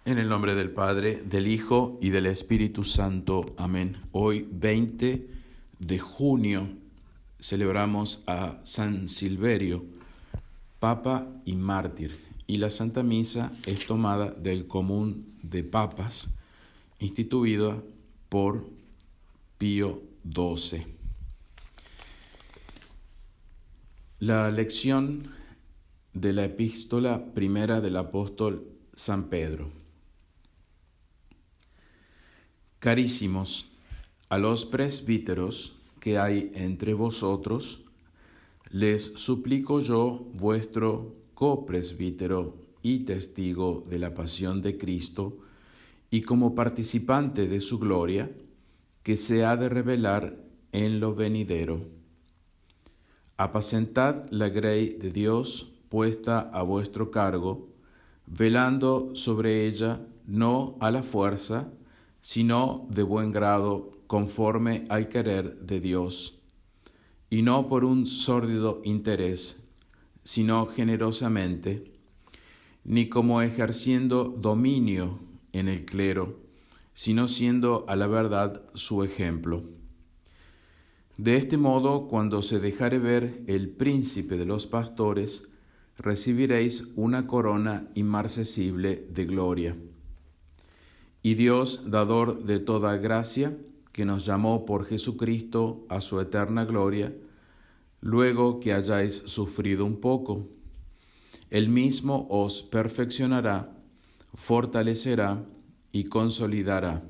En el nombre del Padre, del Hijo y del Espíritu Santo. Amén. Hoy, 20 de junio, celebramos a San Silverio, Papa y mártir. Y la Santa Misa es tomada del común de papas, instituida por Pío XII. La lección de la epístola primera del apóstol San Pedro. Carísimos, a los presbíteros que hay entre vosotros, les suplico yo, vuestro copresbítero y testigo de la pasión de Cristo, y como participante de su gloria, que se ha de revelar en lo venidero. Apacentad la grey de Dios puesta a vuestro cargo, velando sobre ella no a la fuerza, sino de buen grado, conforme al querer de Dios, y no por un sórdido interés, sino generosamente, ni como ejerciendo dominio en el clero, sino siendo a la verdad su ejemplo. De este modo, cuando se dejare ver el príncipe de los pastores, recibiréis una corona inmarcesible de gloria. Y Dios, dador de toda gracia, que nos llamó por Jesucristo a su eterna gloria, luego que hayáis sufrido un poco, Él mismo os perfeccionará, fortalecerá y consolidará.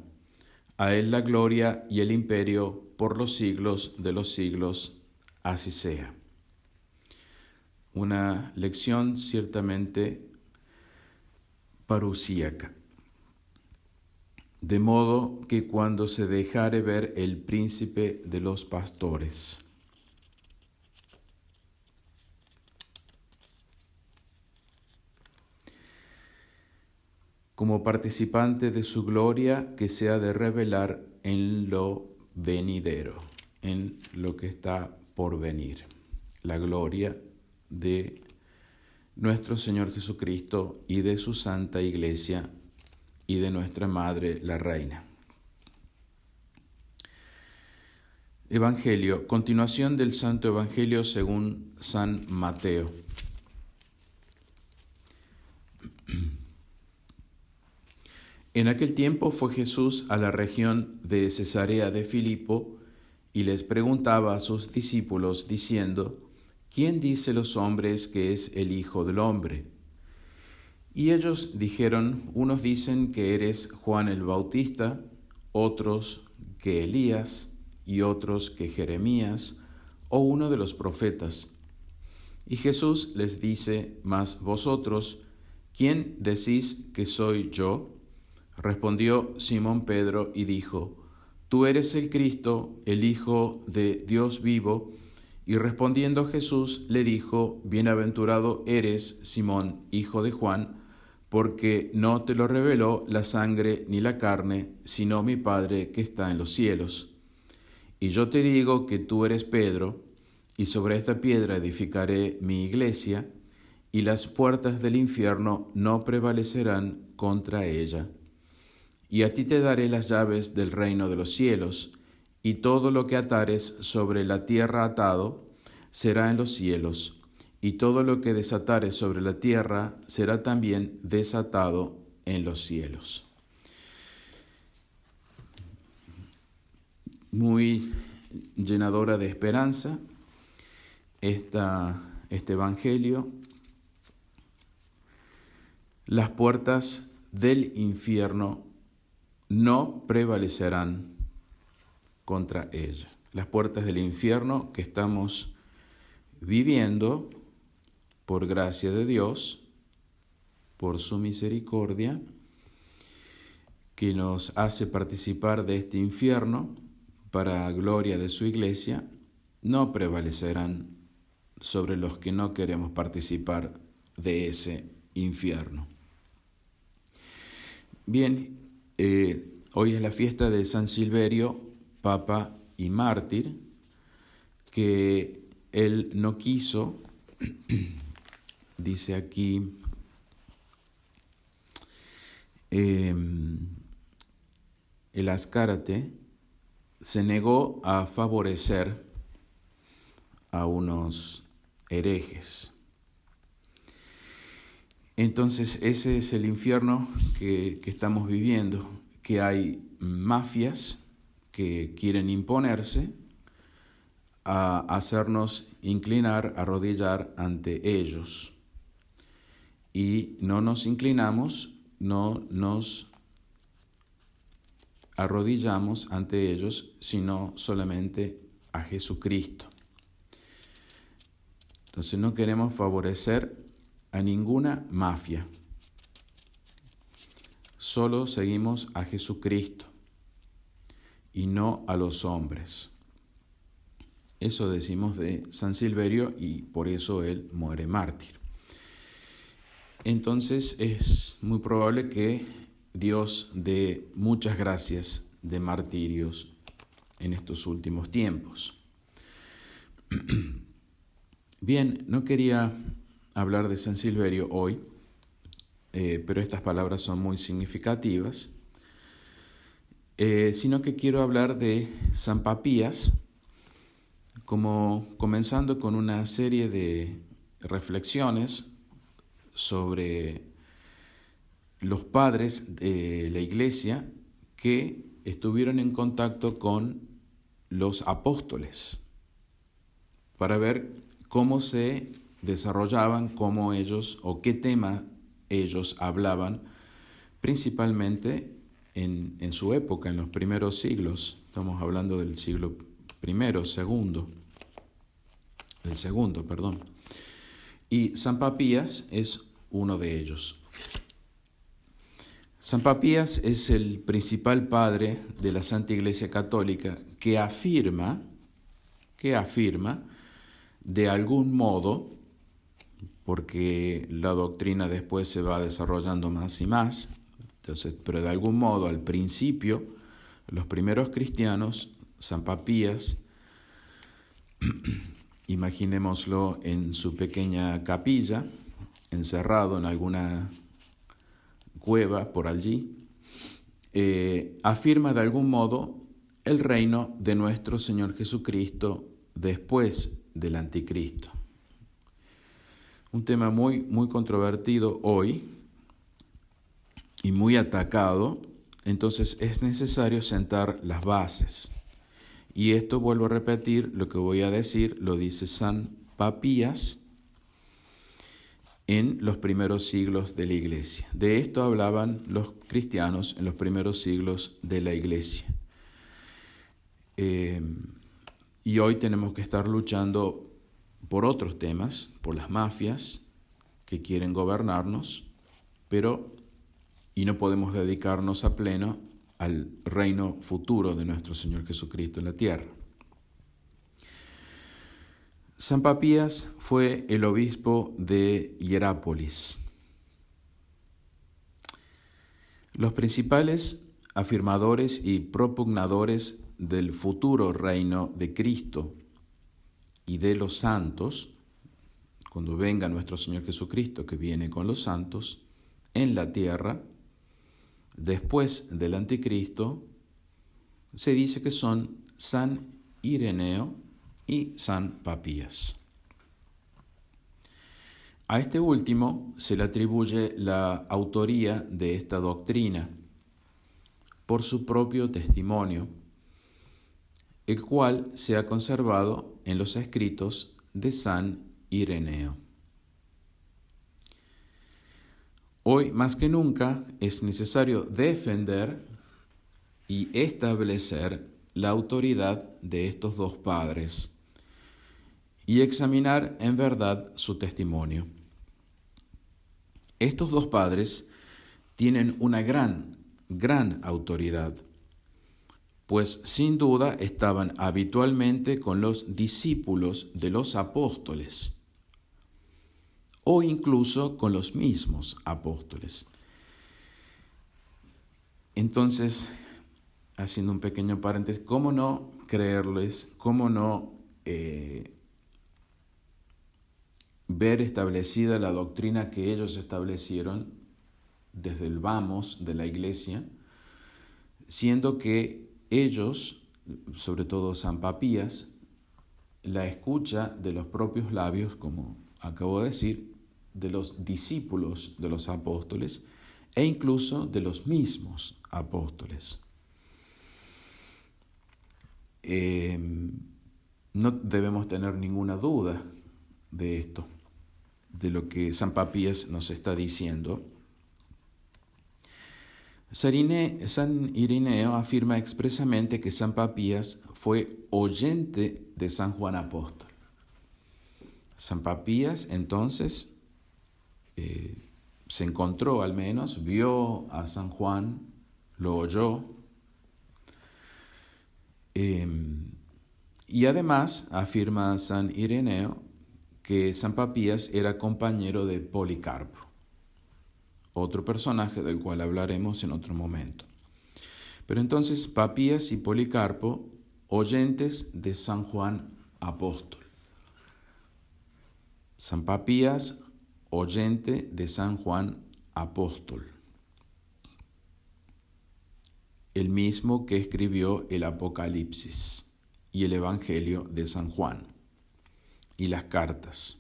A Él la gloria y el imperio por los siglos de los siglos. Así sea. Una lección ciertamente parusíaca. De modo que cuando se dejare ver el príncipe de los pastores. Como participante de su gloria que se ha de revelar en lo venidero, en lo que está por venir. La gloria de nuestro Señor Jesucristo y de su Santa Iglesia y de nuestra Madre, la Reina. Evangelio, continuación del Santo Evangelio según San Mateo. En aquel tiempo fue Jesús a la región de Cesarea de Filipo y les preguntaba a sus discípulos diciendo: ¿Quién dice los hombres que es el Hijo del Hombre? Y ellos dijeron: unos dicen que eres Juan el Bautista, otros que Elías, y otros que Jeremías, o uno de los profetas. Y Jesús les dice: mas vosotros, ¿quién decís que soy yo? Respondió Simón Pedro y dijo: Tú eres el Cristo, el Hijo de Dios vivo. Y respondiendo Jesús le dijo: Bienaventurado eres, Simón, hijo de Juan, porque no te lo reveló la sangre ni la carne, sino mi Padre que está en los cielos. Y yo te digo que tú eres Pedro, y sobre esta piedra edificaré mi iglesia, y las puertas del infierno no prevalecerán contra ella. Y a ti te daré las llaves del reino de los cielos, y todo lo que atares sobre la tierra atado será en los cielos, y todo lo que desatares sobre la tierra será también desatado en los cielos. Muy llenadora de esperanza este Evangelio. Las puertas del infierno no prevalecerán contra ella. Las puertas del infierno que estamos viviendo por gracia de Dios, por su misericordia, que nos hace participar de este infierno para gloria de su iglesia, no prevalecerán sobre los que no queremos participar de ese infierno. Bien, hoy es la fiesta de San Silverio, Papa y mártir, que él no quiso, dice aquí, el Ascárate se negó a favorecer a unos herejes. Entonces ese es el infierno que estamos viviendo, que hay mafias que quieren imponerse a hacernos inclinar, arrodillar ante ellos. Y no nos inclinamos, no nos arrodillamos ante ellos, sino solamente a Jesucristo. Entonces no queremos favorecer a ninguna mafia. Solo seguimos a Jesucristo y no a los hombres. Eso decimos de San Silverio y por eso él muere mártir. Entonces es muy probable que Dios dé muchas gracias de martirios en estos últimos tiempos. Bien, no quería hablar de San Silverio hoy, pero estas palabras son muy significativas, sino que quiero hablar de San Papías, como comenzando con una serie de reflexiones sobre los padres de la Iglesia que estuvieron en contacto con los apóstoles, para ver cómo se desarrollaban, cómo ellos o qué tema ellos hablaban, principalmente en su época, en los primeros siglos. Estamos hablando del siglo segundo. Y San Papías es uno de ellos. San Papías es el principal padre de la Santa Iglesia Católica que afirma de algún modo, porque la doctrina después se va desarrollando más y más, entonces, pero de algún modo al principio, los primeros cristianos, San Papías, imaginémoslo en su pequeña capilla, encerrado en alguna cueva por allí, afirma de algún modo el reino de nuestro Señor Jesucristo después del Anticristo. Un tema muy, muy controvertido hoy y muy atacado, entonces es necesario sentar las bases. Y esto, vuelvo a repetir, lo que voy a decir, lo dice San Papías en los primeros siglos de la Iglesia. De esto hablaban los cristianos en los primeros siglos de la Iglesia. Y hoy tenemos que estar luchando por otros temas, por las mafias que quieren gobernarnos, y no podemos dedicarnos a pleno al reino futuro de nuestro Señor Jesucristo en la tierra. San Papías fue el obispo de Hierápolis. Los principales afirmadores y propugnadores del futuro reino de Cristo y de los santos, cuando venga nuestro Señor Jesucristo, que viene con los santos, en la tierra, después del Anticristo, se dice que son San Ireneo y San Papías. A este último se le atribuye la autoría de esta doctrina por su propio testimonio, el cual se ha conservado en los escritos de San Ireneo. Hoy más que nunca es necesario defender y establecer la autoridad de estos dos padres y examinar en verdad su testimonio. Estos dos padres tienen una gran autoridad, pues sin duda estaban habitualmente con los discípulos de los apóstoles, o incluso con los mismos apóstoles. Entonces, haciendo un pequeño paréntesis, ¿cómo no creerles? ¿Cómo no ver establecida la doctrina que ellos establecieron desde el vamos de la iglesia, siendo que ellos, sobre todo San Papías, la escucha de los propios labios, como acabo de decir, de los discípulos de los apóstoles e incluso de los mismos apóstoles. No debemos tener ninguna duda de esto, de lo que San Papías nos está diciendo. San Ireneo afirma expresamente que San Papías fue oyente de San Juan Apóstol. San Papías entonces se encontró, al menos, vio a San Juan, lo oyó, y además afirma San Ireneo que San Papías era compañero de Policarpo, otro personaje del cual hablaremos en otro momento. Pero entonces Papías y Policarpo, oyentes de San Juan Apóstol. San Papías, oyente de San Juan Apóstol, el mismo que escribió el Apocalipsis y el Evangelio de San Juan y las cartas.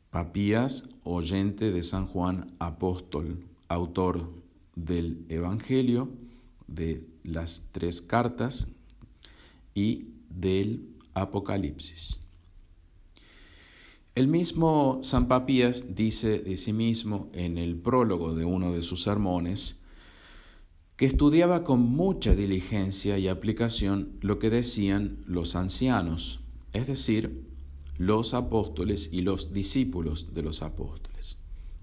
Papías, oyente de San Juan Apóstol, autor del Evangelio, de las 3 cartas y del Apocalipsis. El mismo San Papías dice de sí mismo en el prólogo de uno de sus sermones que estudiaba con mucha diligencia y aplicación lo que decían los ancianos, es decir, los apóstoles y los discípulos de los apóstoles.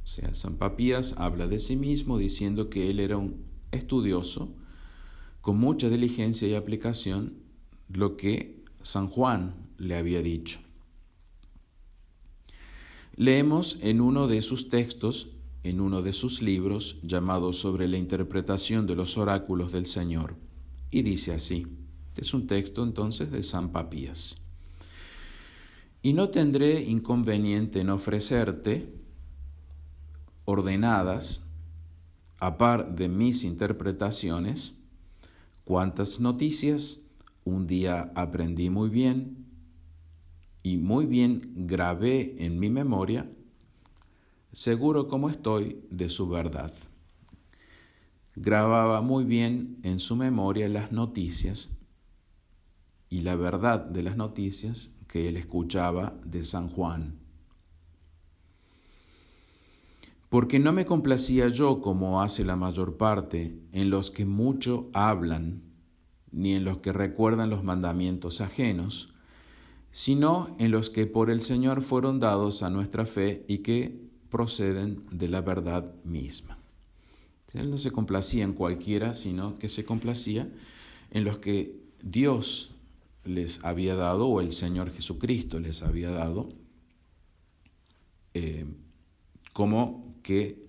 O sea, San Papías habla de sí mismo diciendo que él era un estudioso con mucha diligencia y aplicación lo que San Juan le había dicho. Leemos en uno de sus textos, en uno de sus libros, llamado Sobre la interpretación de los oráculos del Señor, y dice así, es un texto entonces de San Papías. Y no tendré inconveniente en ofrecerte, ordenadas, a par de mis interpretaciones, cuántas noticias un día aprendí muy bien y muy bien grabé en mi memoria, seguro como estoy de su verdad. Grababa muy bien en su memoria las noticias y la verdad de las noticias que él escuchaba de San Juan. Porque no me complacía yo, como hace la mayor parte, en los que mucho hablan, ni en los que recuerdan los mandamientos ajenos, sino en los que por el Señor fueron dados a nuestra fe y que proceden de la verdad misma. Él no se complacía en cualquiera, sino que se complacía en los que Dios les había dado, o el Señor Jesucristo les había dado, como que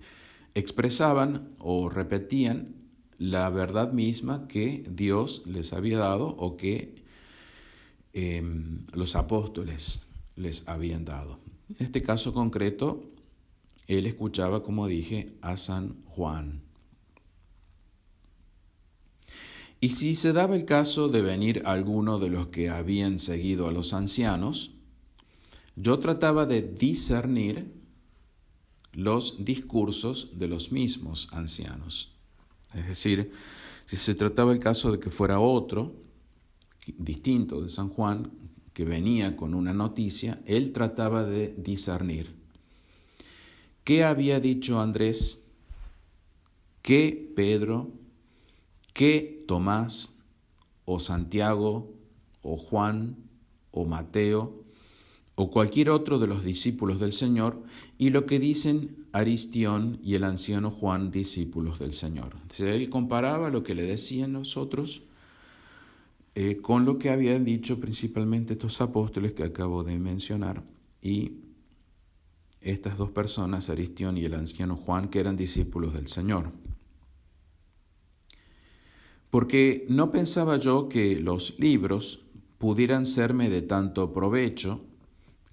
expresaban o repetían la verdad misma que Dios les había dado o que los apóstoles les habían dado. En este caso concreto, él escuchaba, como dije, a San Juan. Y si se daba el caso de venir alguno de los que habían seguido a los ancianos, yo trataba de discernir los discursos de los mismos ancianos. Es decir, si se trataba el caso de que fuera otro, distinto de San Juan, que venía con una noticia, él trataba de discernir. ¿Qué había dicho Andrés? ¿Qué Pedro? ¿Qué Tomás? ¿O Santiago? ¿O Juan? ¿O Mateo? ¿O cualquier otro de los discípulos del Señor? Y lo que dicen Aristión y el anciano Juan, discípulos del Señor. Él comparaba lo que le decían los otros con lo que habían dicho principalmente estos apóstoles que acabo de mencionar y estas 2 personas, Aristión y el anciano Juan, que eran discípulos del Señor. Porque no pensaba yo que los libros pudieran serme de tanto provecho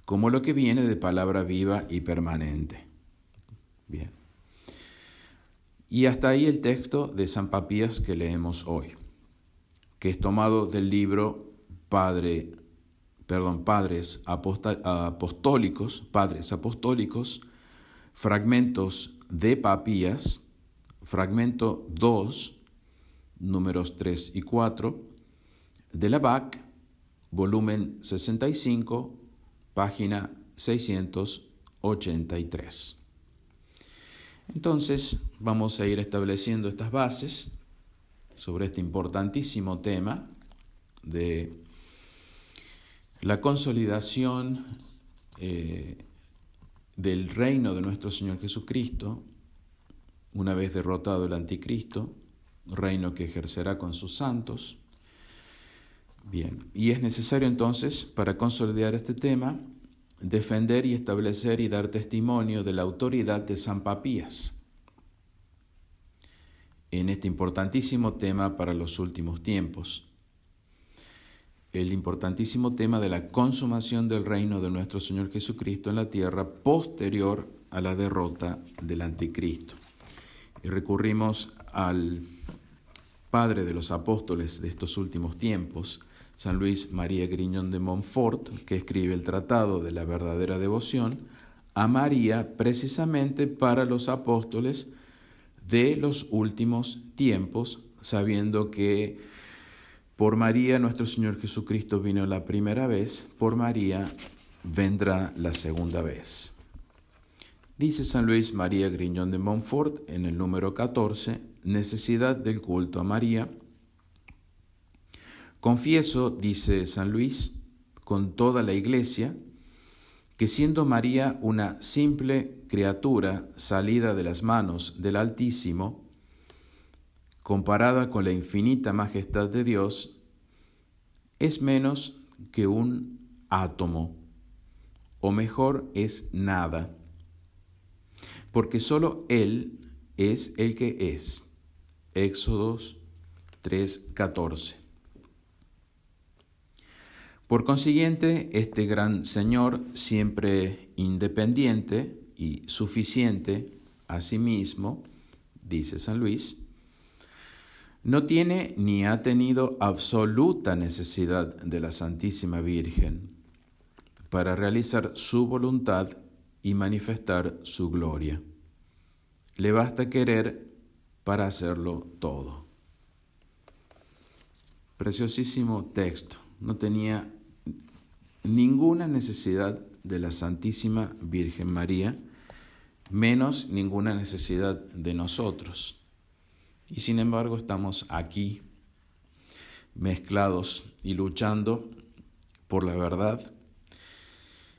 como lo que viene de palabra viva y permanente. Bien. Y hasta ahí el texto de San Papías que leemos hoy, que es tomado del libro Padres Apostólicos, fragmentos de Papías, fragmento 2, números 3 y 4, de la BAC, volumen 65, página 683. Entonces, vamos a ir estableciendo estas bases sobre este importantísimo tema de la consolidación del reino de nuestro Señor Jesucristo, una vez derrotado el anticristo, reino que ejercerá con sus santos. Bien, y es necesario entonces, para consolidar este tema, defender y establecer y dar testimonio de la autoridad de San Papías en este importantísimo tema para los últimos tiempos, el importantísimo tema de la consumación del reino de nuestro Señor Jesucristo en la tierra posterior a la derrota del anticristo. Y recurrimos al padre de los apóstoles de estos últimos tiempos, San Luis María Grignon de Montfort, que escribe el Tratado de la Verdadera Devoción a María precisamente para los apóstoles de los últimos tiempos, sabiendo que por María nuestro Señor Jesucristo vino la primera vez, por María vendrá la segunda vez. Dice San Luis María Grignon de Montfort en el número 14, necesidad del culto a María. Confieso, dice San Luis, con toda la Iglesia, que siendo María una simple criatura salida de las manos del Altísimo, comparada con la infinita majestad de Dios, es menos que un átomo, o mejor, es nada, porque solo Él es el que es. Éxodos 3:14. Por consiguiente, este gran Señor, siempre independiente y suficiente a sí mismo, dice San Luis, no tiene ni ha tenido absoluta necesidad de la Santísima Virgen para realizar su voluntad y manifestar su gloria. Le basta querer para hacerlo todo. Preciosísimo texto. No tenía ninguna necesidad de la Santísima Virgen María, menos ninguna necesidad de nosotros. Y sin embargo estamos aquí mezclados y luchando por la verdad,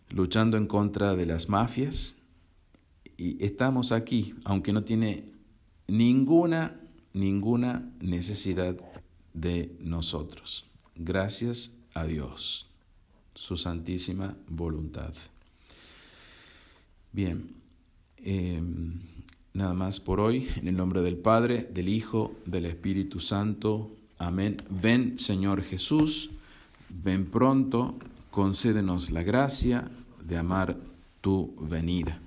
luchando en contra de las mafias, y estamos aquí, aunque no tiene ninguna necesidad de nosotros. Gracias a Dios, su santísima voluntad. Bien, nada más por hoy. En el nombre del Padre, del Hijo, del Espíritu Santo. Amén. Ven, Señor Jesús, ven pronto, concédenos la gracia de amar tu venida.